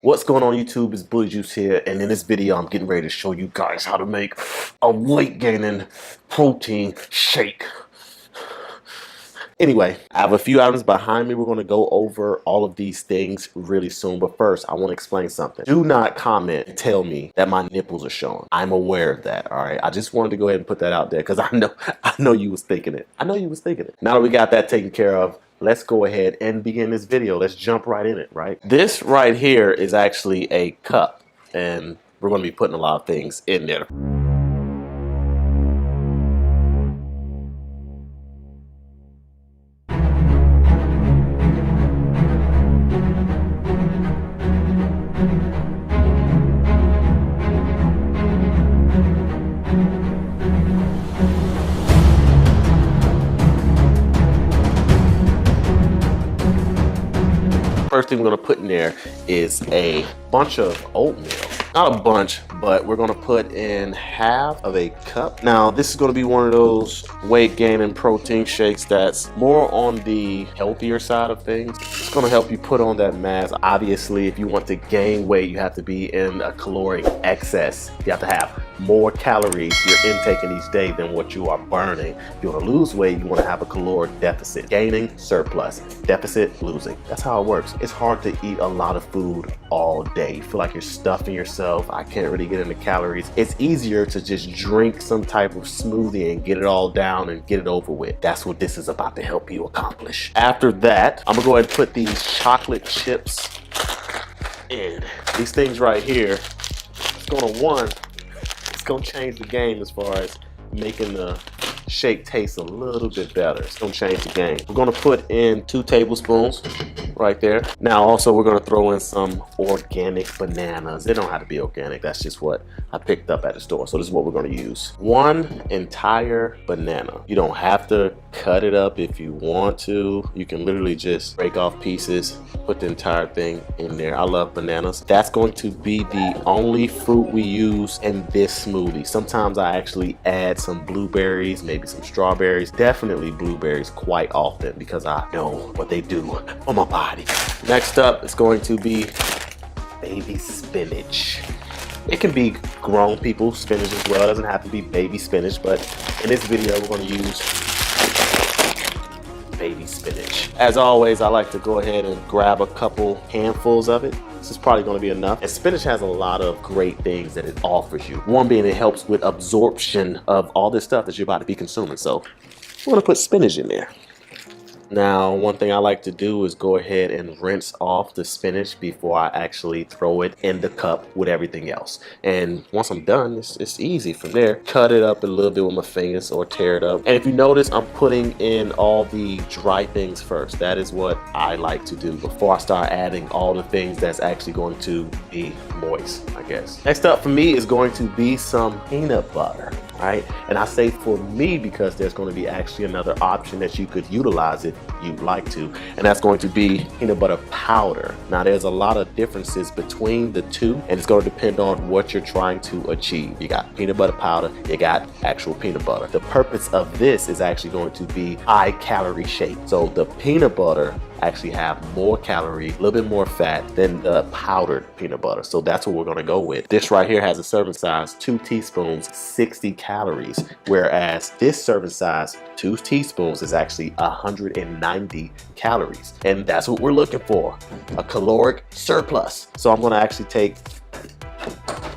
What's going on YouTube? It's Bully Juice here, and in this video I'm getting ready to show you guys how to make a weight gaining protein shake. Anyway, I have a few items behind me. We're going to go over all of these things really soon, but first I want to explain something. Do not comment and tell me that my nipples are showing. I'm aware of that, all right? I just wanted to go ahead and put that out there because I know you was thinking it. I know you was thinking it. Now that we got that taken care of, let's go ahead and begin this video. Let's jump right in it, right? This right here is actually a cup, and we're going to be putting a lot of things in there. First thing we're going to put in there is a bunch of oatmeal. Not a bunch, but we're going to put in half of a cup. Now, this is going to be one of those weight gaining protein shakes that's more on the healthier side of things. It's going to help you put on that mass. Obviously, if you want to gain weight, you have to be in a caloric excess. You have to have more calories you're intaking each day than what you are burning. If you want to lose weight, you want to have a caloric deficit. Gaining, surplus. Deficit, losing. That's how it works. It's hard to eat a lot of food all day. You feel like you're stuffing yourself. I can't really get into calories. It's easier to just drink some type of smoothie and get it all down and get it over with. That's what this is about to help you accomplish. After that, I'm gonna go ahead and put these chocolate chips in. These things right here, it's gonna change the game as far as making the shake taste a little bit better. It's gonna change the game. We're gonna put in 2 tablespoons right there. Now also we're gonna throw in some organic bananas. They don't have to be organic. That's just what I picked up at the store. So this is what we're gonna use. 1 entire banana. You don't have to cut it up if you want to. You can literally just break off pieces, put the entire thing in there. I love bananas. That's going to be the only fruit we use in this smoothie. Sometimes I actually add some blueberries, maybe some strawberries, definitely blueberries quite often because I know what they do for my body. Next up is going to be baby spinach. It can be grown people spinach as well. It doesn't have to be baby spinach, but in this video we're going to use baby spinach. As always, I like to go ahead and grab a couple handfuls of it. This is probably going to be enough. And spinach has a lot of great things that it offers you. One being it helps with absorption of all this stuff that you're about to be consuming. So we're going to put spinach in there. Now, one thing I like to do is go ahead and rinse off the spinach before I actually throw it in the cup with everything else. And once I'm done, it's easy from there. Cut it up a little bit with my fingers or tear it up. And if you notice, I'm putting in all the dry things first. That is what I like to do before I start adding all the things that's actually going to be moist, I guess. Next up for me is going to be some peanut butter. Right? And I say for me because there's going to be actually another option that you could utilize if you'd like to, and that's going to be peanut butter powder. Now there's a lot of differences between the two, and it's going to depend on what you're trying to achieve. You got peanut butter powder, you got actual peanut butter. The purpose of this is actually going to be high calorie shake. So the peanut butter actually have more calorie, a little bit more fat than the powdered peanut butter. So that's what we're gonna go with. This right here has a serving size, 2 teaspoons, 60 calories, whereas this serving size, 2 teaspoons, is actually 190 calories. And that's what we're looking for, a caloric surplus. So I'm gonna actually take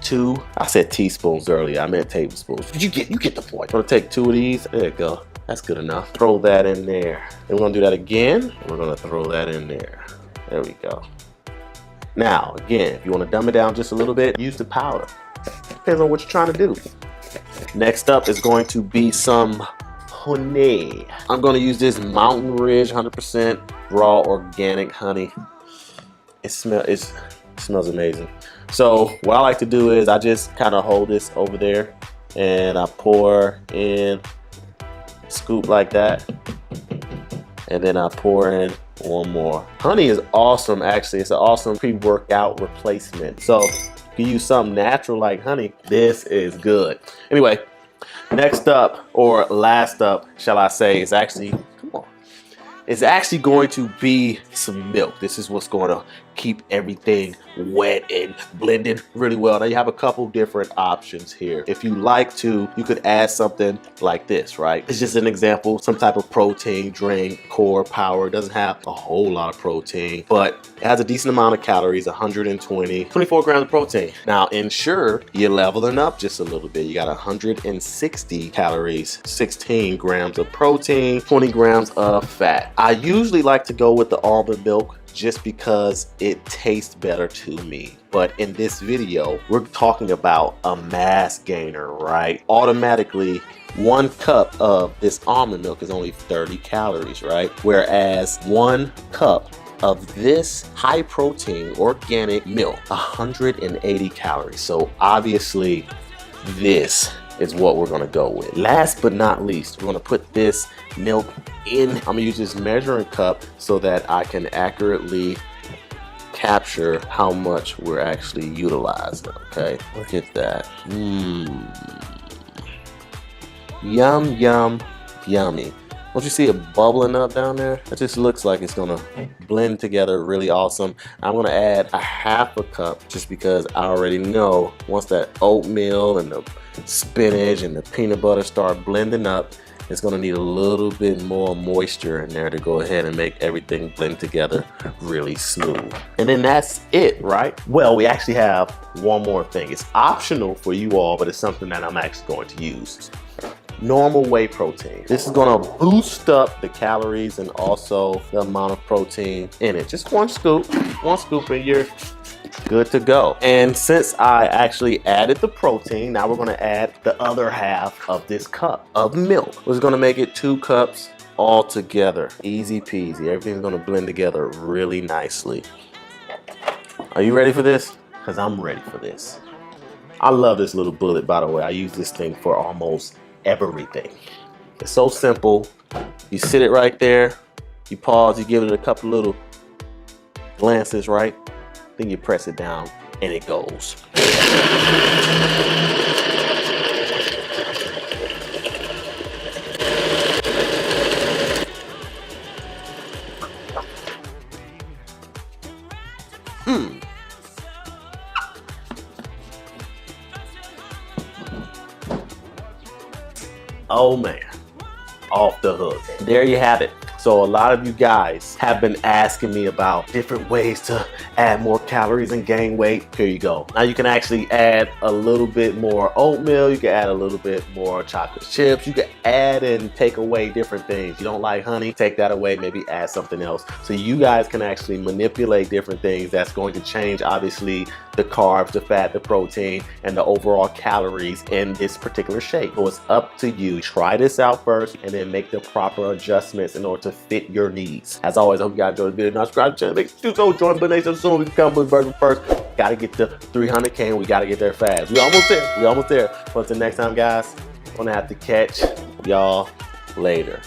2, I said teaspoons earlier, I meant tablespoons. You get the point. I'm gonna take 2 of these, there you go. That's good enough. Throw that in there. Then we're gonna do that again. We're gonna throw that in there. There we go. Now, again, if you wanna dumb it down just a little bit, use the powder. Depends on what you're trying to do. Next up is going to be some honey. I'm gonna use this Mountain Ridge 100% raw organic honey. It smells amazing. So what I like to do is I just kind of hold this over there and I pour in, scoop like that, and then I pour in 1 more. Honey is awesome, actually. It's an awesome pre-workout replacement. So if you use something natural like honey, this is good. Anyway, next up, or last up, shall I say, is actually, come on, is actually going to be some milk. This is what's going to keep everything wet and blended really well. Now you have a couple different options here. If you like to, you could add something like this, right? It's just an example, some type of protein drink, Core Power. It doesn't have a whole lot of protein, but it has a decent amount of calories, 24 grams of protein. Now Ensure, you're leveling up just a little bit. You got 160 calories, 16 grams of protein, 20 grams of fat. I usually like to go with the almond milk just because it tastes better to me. But in this video, we're talking about a mass gainer, right? Automatically, 1 cup of this almond milk is only 30 calories, right? Whereas 1 cup of this high protein organic milk, 180 calories. So obviously this is what we're gonna go with. Last but not least, we're gonna put this milk in. I'm gonna use this measuring cup so that I can accurately capture how much we're actually utilizing, okay? Look at that. Yum, yum, yummy. Don't you see it bubbling up down there? It just looks like it's gonna blend together really awesome. I'm gonna add a half a cup just because I already know once that oatmeal and the spinach and the peanut butter start blending up, it's gonna need a little bit more moisture in there to go ahead and make everything blend together really smooth. And then that's it, right? Well, we actually have one more thing. It's optional for you all, but it's something that I'm actually going to use. Normal whey protein. This is gonna boost up the calories and also the amount of protein in it. Just one scoop and you're good to go. And since I actually added the protein, now we're gonna add the other half of this cup of milk. We're gonna make it 2 cups all together. Easy peasy. Everything's gonna blend together really nicely. Are you ready for this? Because I'm ready for this. I love this little bullet, by the way. I use this thing for almost everything. It's so simple. You sit it right there, you pause, you give it a couple little glances, right? Then you press it down and it goes. Oh man, off the hook. There you have it. So a lot of you guys have been asking me about different ways to add more calories and gain weight. Here you go. Now you can actually add a little bit more oatmeal. You can add a little bit more chocolate chips. You can add and take away different things. You don't like honey, take that away, maybe add something else. So you guys can actually manipulate different things that's going to change, obviously, the carbs, the fat, the protein, and the overall calories in this particular shake. So it's up to you. Try this out first and then make the proper adjustments in order to fit your needs. As always, I hope you guys enjoyed the video. Now subscribe to the channel. Make sure to join Bonation soon. We become Burger first. Gotta get to 300K and we gotta get there fast. We almost there. We almost there. But until next time, guys, I'm gonna have to catch y'all later.